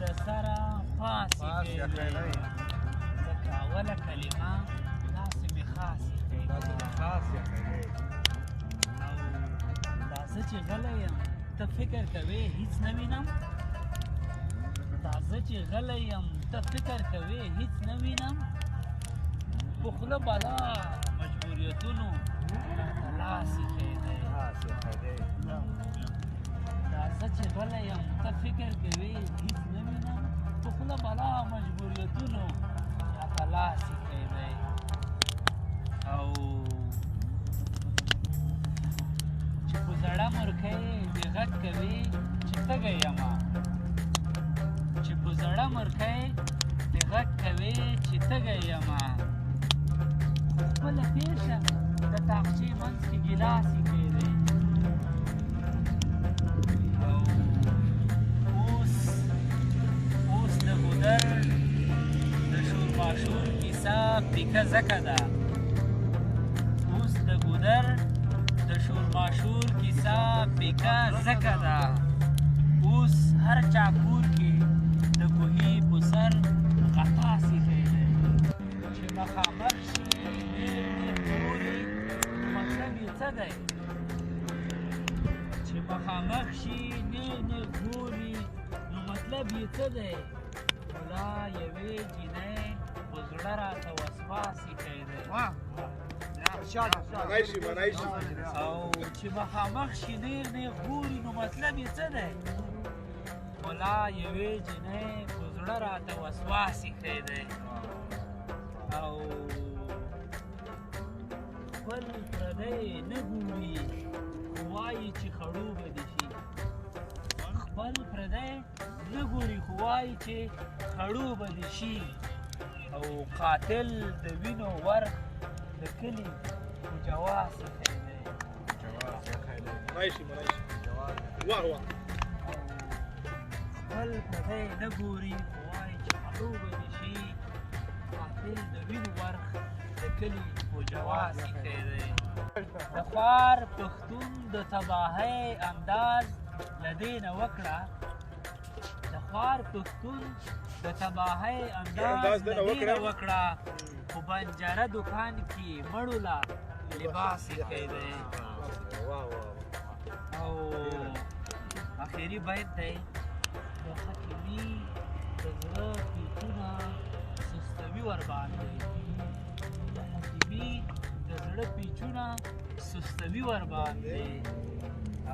د سره خاصې کوي ځکه اوله کلمه داسې مې خاصې کوي او دا زه چې غلی یم ته فکر کوې هیڅ نه وینم دا زه چې غلی یم ته فکر کوې هیڅ نه وینم په خوله بلا مجبوریتونو راته لاس ایښی دی دا زه چې غلی یم ته فکر کوې هیڅ نه وینم په خوله بلا مجبوریتونو راته لاس ایښی دی او چې په زړه مرکۍ دې غږ کوي چې تږی یمه چې په زړه مرکۍ دې غږ کوي چې تږی یمه خپله پېښه د تاقچې منځ کې ګیلاس ایښی دی او اوس د ګودر د شور ماشور کیسه پیکه ځکه ده اوس د ګودر د شور ماشور کیسه پیکه ځکه ده اوس هر چا کور کې د کوهي په سر غطاس ایښی دی چې مخامخ شي مطلب یې څه دی چې مخامخ شي نیغ نیغ ګوري نو مطلب یې څه دی ملا یوې جینۍ په زړه راته وسواس ایښی دی او چې مخامخ شي نیغ نیغ ګوري نو مطلب یې څه دی ملا یوې جینۍ په زړه راته وسواس ایښی دی او خپل پردی نه ګوري خو وایي چې خړو به دې شي خپل پردی نه ګوري خو وایي چې خړو به دې شي او قاتل د وینو ورخ د کلي په جواز ایښی دی خپل پردی نه ګوري خو وایي چې خړو به دې شي قاتل د وینو ورخ د کلي په جواز ایښی دی د خوار پښتون د تباهۍ انداز له دې نه وکړه د خوار پښتون د تباهۍ انداز له دې نه وکړه په بنجاره دکان کې مړو له لباس ایښی دی او اخري بیت دی د حکیمي د زړه پیچونه سستوي ورباندې د حکیمي د زړه پیچونه سستوي ورباندې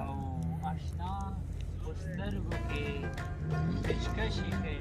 او اشنا په سترګو کې پیچکش ایښی